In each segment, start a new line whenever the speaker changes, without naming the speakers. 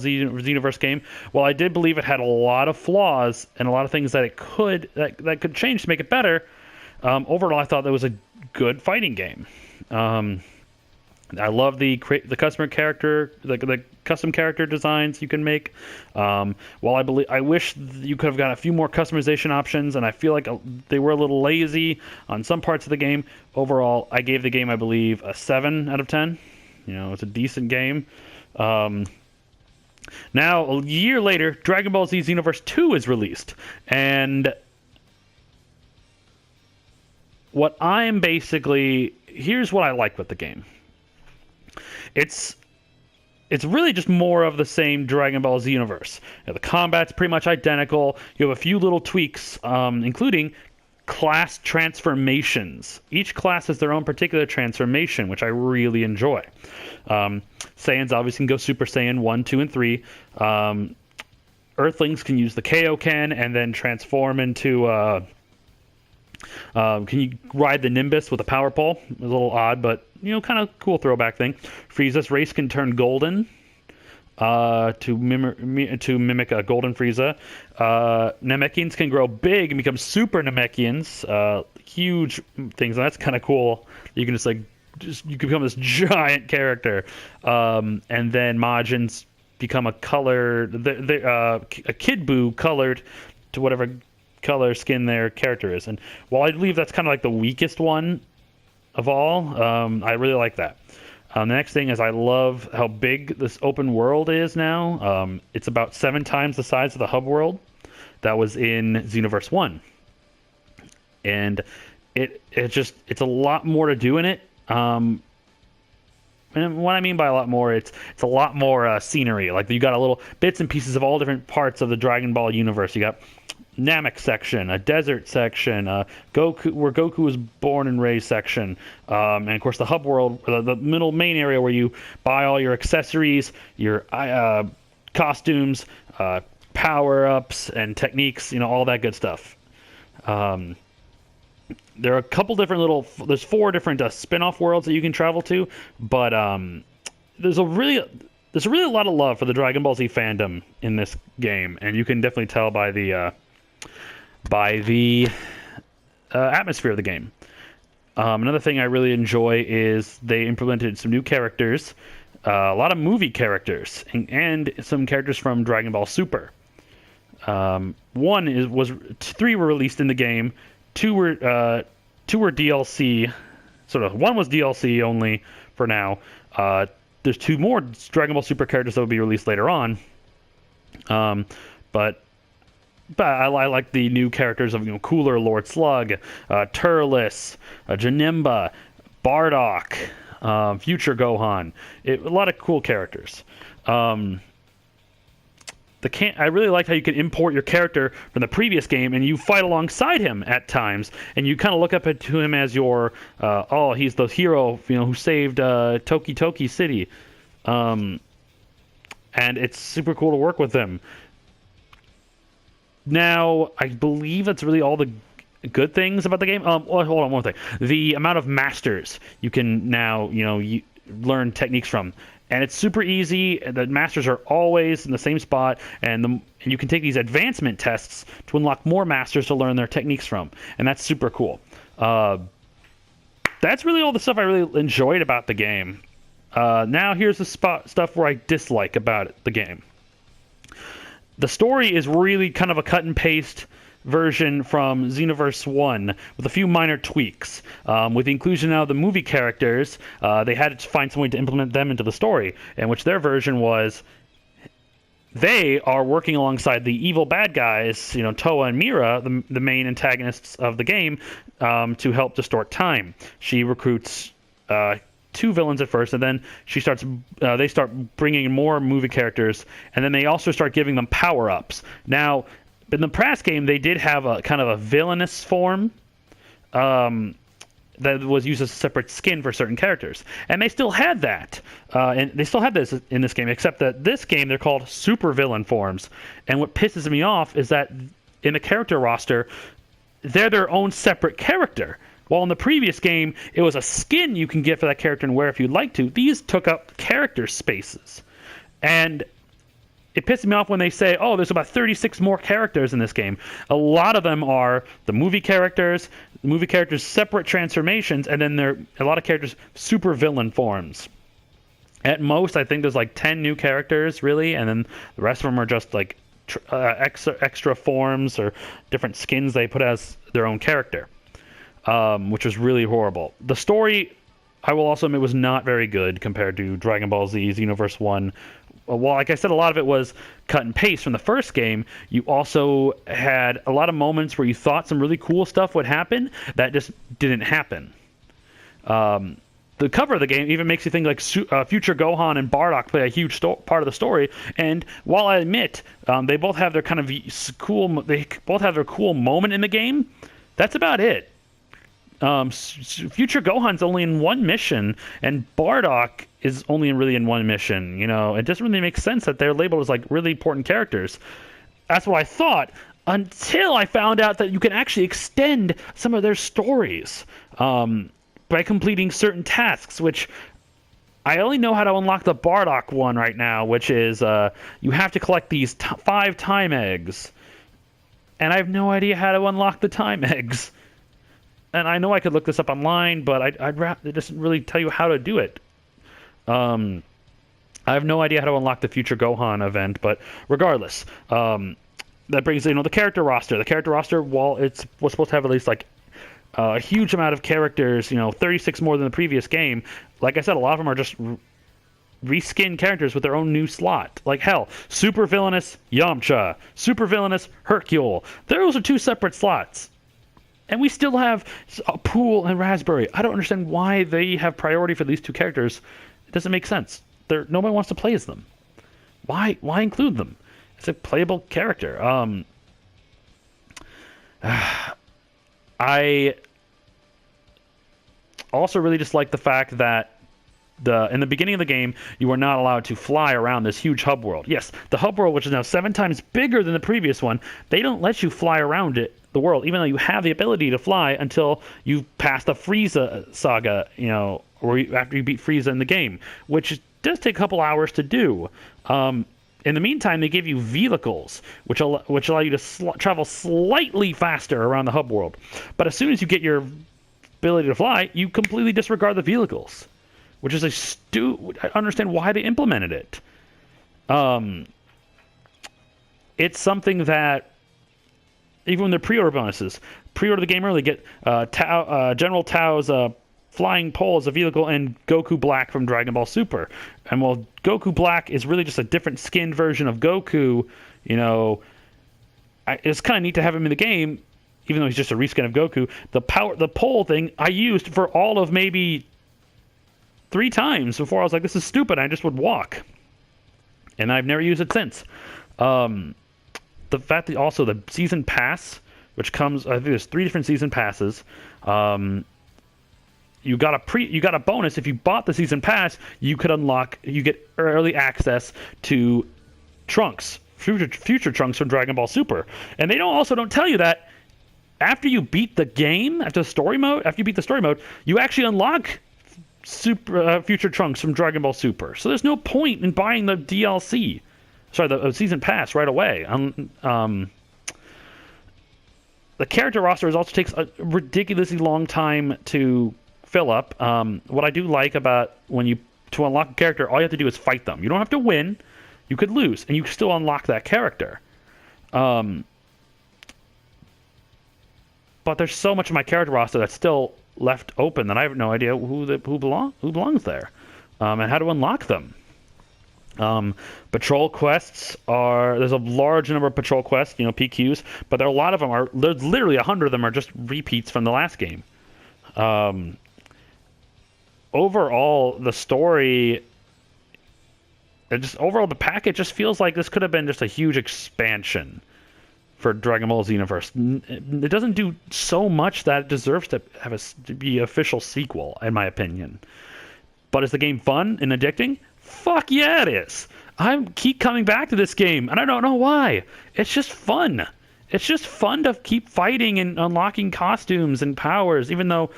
Xenoverse game, while I did believe it had a lot of flaws and a lot of things that it could that could change to make it better, overall I thought that was a good fighting game. I love the custom character designs you can make. While I wish you could have got a few more customization options, and I feel like they were a little lazy on some parts of the game. Overall, I gave the game, I believe, a 7 out of 10. It's a decent game. Now, a year later, Dragon Ball Z Xenoverse 2 is released, and here's what I like with the game. It's really just more of the same Dragon Ball Z universe. The combat's pretty much identical. You have a few little tweaks, including class transformations. Each class has their own particular transformation, which I really enjoy. Saiyans obviously can go Super Saiyan 1, 2, and 3. Earthlings can use the Kaioken and then transform into... can you ride the Nimbus with a power pole? A little odd, but kind of cool throwback thing. Frieza's race can turn golden to mimic a golden Frieza. Namekians can grow big and become super Namekians, huge things. And that's kind of cool. You can you can become this giant character, and then Majins become a Kid Buu colored to whatever color skin their character is. And while I believe that's kind of like the weakest one of all, I really like that. The next thing is I love how big this open world is now. It's about 7 times the size of the hub world that was in Xenoverse 1. And it's a lot more to do in it. And what I mean by a lot more, it's a lot more scenery. Like, you got a little bits and pieces of all different parts of the Dragon Ball universe. You got Namek section, a desert section, Goku, where Goku was born and raised section, and of course the hub world, the middle main area where you buy all your accessories, your costumes, power-ups, and techniques, all that good stuff. There are a couple different there's 4 different spin-off worlds that you can travel to, but there's really a lot of love for the Dragon Ball Z fandom in this game, and you can definitely tell by the atmosphere of the game. Another thing I really enjoy is they implemented some new characters, a lot of movie characters, and some characters from Dragon Ball Super. 3 were released in the game, 2 were DLC. Sort of, 1 was DLC only for now. There's 2 more Dragon Ball Super characters that will be released later on. But I like the new characters of Cooler Lord Slug, Turles, Janemba, Bardock, Future Gohan. A lot of cool characters. I really like how you can import your character from the previous game and you fight alongside him at times, and you kind of look up to him as your he's the hero who saved Toki Toki City, and it's super cool to work with him. Now, I believe that's really all the good things about the game. Hold on, one thing. The amount of masters you can now, learn techniques from. And it's super easy. The masters are always in the same spot, and you can take these advancement tests to unlock more masters to learn their techniques from. And that's super cool. That's really all the stuff I really enjoyed about the game. Now here's the stuff where I dislike about the game. The story is really kind of a cut and paste version from Xenoverse 1 with a few minor tweaks. With the inclusion now of the movie characters, they had to find some way to implement them into the story, in which their version was they are working alongside the evil bad guys, Toa and Mira, the main antagonists of the game, to help distort time. She recruits 2 villains at first, and then they start bringing in more movie characters, and then they also start giving them power-ups. Now, in the past game, they did have a kind of a villainous form that was used as a separate skin for certain characters, and they still had that, and they still have this in this game, except that this game they're called super villain forms. And what pisses me off is that in the character roster, they're their own separate character. While in the previous game, it was a skin you can get for that character and wear if you'd like to. These took up character spaces. And it pisses me off when they say, oh, there's about 36 more characters in this game. A lot of them are the movie characters separate transformations, and then there are a lot of characters super villain forms. At most, I think there's like 10 new characters, really, and then the rest of them are just like extra forms or different skins they put as their own character, which was really horrible. The story, I will also admit, was not very good compared to Dragon Ball Z Xenoverse 1. Well, like I said, a lot of it was cut and paste from the first game. You also had a lot of moments where you thought some really cool stuff would happen that just didn't happen. The cover of the game even makes you think like future Gohan and Bardock play a huge part of the story. And while I admit they both have their kind of cool, they both have their cool moment in the game, that's about it. Future Gohan's only in one mission, and Bardock is only really in one mission. You know, it doesn't really make sense that they're labeled as like really important characters. That's what I thought until I found out that you can actually extend some of their stories by completing certain tasks, which I only know how to unlock the Bardock one right now, which is you have to collect these 5 time eggs, and I have no idea how to unlock the time eggs. And I know I could look this up online, but it doesn't really tell you how to do it. I have no idea how to unlock the future Gohan event, but regardless, that brings the character roster. The character roster, while it was supposed to have at least like a huge amount of characters, 36 more than the previous game. Like I said, a lot of them are just reskin characters with their own new slot. Like hell, super villainous Yamcha, super villainous Hercule. Those are 2 separate slots. And we still have Pool and Raspberry. I don't understand why they have priority for these 2 characters. It doesn't make sense. Nobody wants to play as them. Why include them? It's a playable character. I also really dislike the fact that in the beginning of the game, you are not allowed to fly around this huge hub world. Yes, the hub world, which is now 7 times bigger than the previous one, they don't let you fly around the world, even though you have the ability to fly until you pass the Frieza saga, after you beat Frieza in the game, which does take a couple hours to do. In the meantime, they give you vehicles, which allow you to travel slightly faster around the hub world. But as soon as you get your ability to fly, you completely disregard the vehicles, which is I understand why they implemented it. It's something that, even when they're pre-order bonuses, pre-order the game early, get General Tao's flying pole as a vehicle and Goku Black from Dragon Ball Super. And while Goku Black is really just a different skinned version of Goku, it's kind of neat to have him in the game, even though he's just a reskin of Goku. The pole thing I used for all of maybe 3 times before I was like, this is stupid. I just would walk. And I've never used it since. The fact that also the season pass, which comes, I think there's 3 different season passes. You got a bonus if you bought the season pass. You get early access to Trunks, future Trunks from Dragon Ball Super. And they don't tell you that after you beat the game, after you beat the story mode, you actually unlock future Trunks from Dragon Ball Super. So there's no point in buying the DLC. Sorry, the season pass right away. The character roster also takes a ridiculously long time to fill up. What I do like about to unlock a character, all you have to do is fight them. You don't have to win. You could lose, and you still unlock that character. But there's so much of my character roster that's still left open that I have no idea who belongs there, and how to unlock them. Patrol quests there's a large number of patrol quests, PQs, but there are a lot of them there's literally 100 of them are just repeats from the last game. Overall, the story, the package just feels like this could have been just a huge expansion for Dragon Ball Xenoverse. It doesn't do so much that it deserves to be an official sequel, in my opinion. But is the game fun and addicting? Fuck yeah, it is. I keep coming back to this game, and I don't know why. It's just fun. It's just fun to keep fighting and unlocking costumes and powers, even though...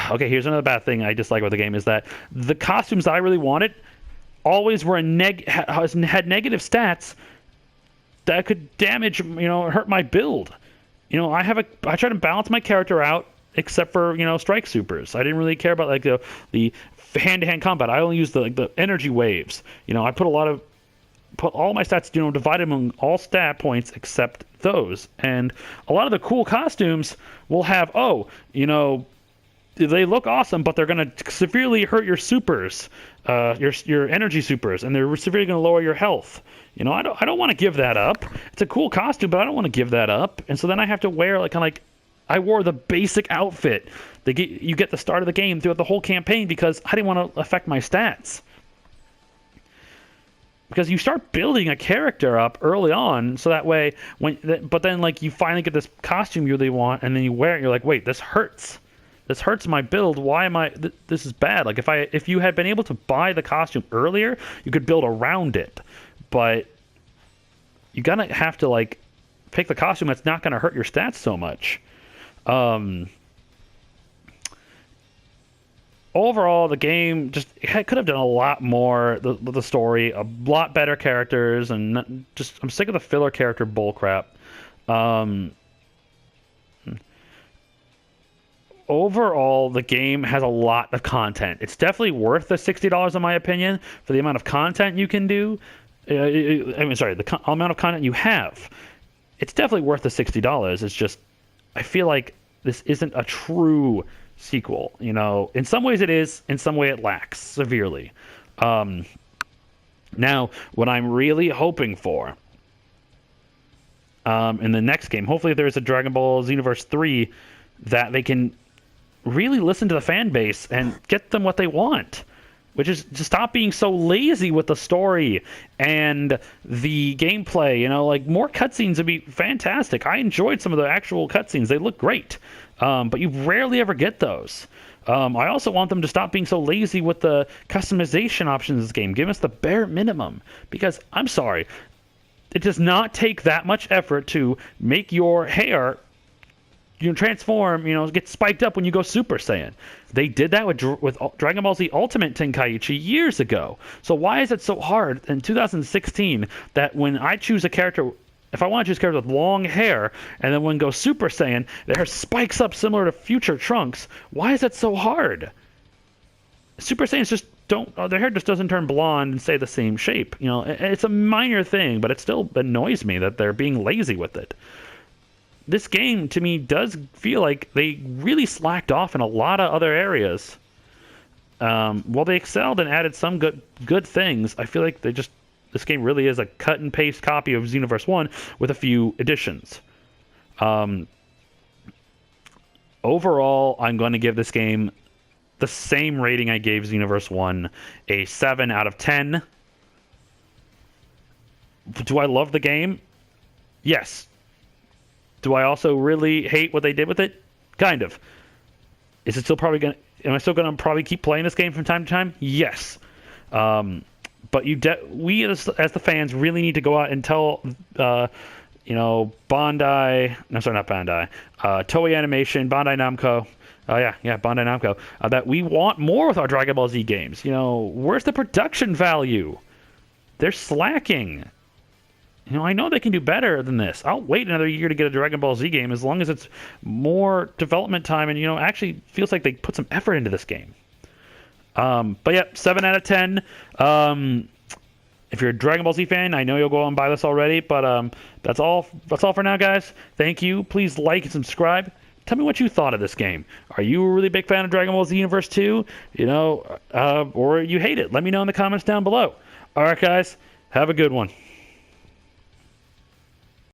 Okay, here's another bad thing I dislike about the game, is that the costumes that I really wanted always were had negative stats that could damage, hurt my build. I try to balance my character out, except for strike supers. I didn't really care about like the hand-to-hand combat. I only used the energy waves. I put all my stats, divided among all stat points except those. And a lot of the cool costumes will have, they look awesome, but they're going to severely hurt your supers, your energy supers, and they're severely going to lower your health. I don't want to give that up. It's a cool costume, but I don't want to give that up. And so then I have to wear I wore the basic outfit that you get the start of the game throughout the whole campaign because I didn't want to affect my stats. Because you start building a character up early on, so that way but then you finally get this costume you really want, and then you wear it, and you're like, wait, this hurts. This hurts my build. Why am I? This is bad. Like if you had been able to buy the costume earlier, you could build around it. But you gotta have to pick the costume that's not gonna hurt your stats so much. Overall, the game could have done a lot more. The story, a lot better characters, and I'm sick of the filler character bullcrap. Overall, the game has a lot of content. It's definitely worth the $60, in my opinion, for the amount of content you can do. The amount of content you have. It's definitely worth the $60. It's just, I feel like this isn't a true sequel. In some ways it is, in some way it lacks severely. Now, what I'm really hoping for in the next game, hopefully there's a Dragon Ball Xenoverse 3, that they can really listen to the fan base and get them what they want, which is to stop being so lazy with the story and the gameplay. More cutscenes would be fantastic. I enjoyed some of the actual cutscenes. They look great. But you rarely ever get those. I also want them to stop being so lazy with the customization options in this game. Give us the bare minimum. Because, I'm sorry, it does not take that much effort to make your hair transform, get spiked up when you go Super Saiyan. They did that with Dragon Ball Z Ultimate Tenkaichi years ago. So why is it so hard in 2016 that when I choose a character, if I want to choose a character with long hair, and then when go Super Saiyan, their hair spikes up similar to future Trunks, why is that so hard? Super Saiyans just their hair just doesn't turn blonde and stay the same shape. It's a minor thing, but it still annoys me that they're being lazy with it. This game, to me, does feel like they really slacked off in a lot of other areas. While they excelled and added some good things, I feel like this game really is a cut and paste copy of Xenoverse 1 with a few additions. Overall, I'm going to give this game the same rating I gave Xenoverse 1, a 7 out of 10. Do I love the game? Yes. Do I also really hate what they did with it? Kind of. Is it still probably going to... Am I still going to probably keep playing this game from time to time? Yes. But we as the fans really need to go out and tell, Bandai... No, sorry, not Bandai. Toei Animation, Bandai Namco... Bandai Namco. That we want more with our Dragon Ball Z games. Where's the production value? They're slacking. I know they can do better than this. I'll wait another year to get a Dragon Ball Z game as long as it's more development time and, actually feels like they put some effort into this game. But yeah, 7 out of 10. If you're a Dragon Ball Z fan, I know you'll go out and buy this already, but that's all for now, guys. Thank you. Please like and subscribe. Tell me what you thought of this game. Are you a really big fan of Dragon Ball Z Universe 2? Or you hate it? Let me know in the comments down below. All right, guys. Have a good one.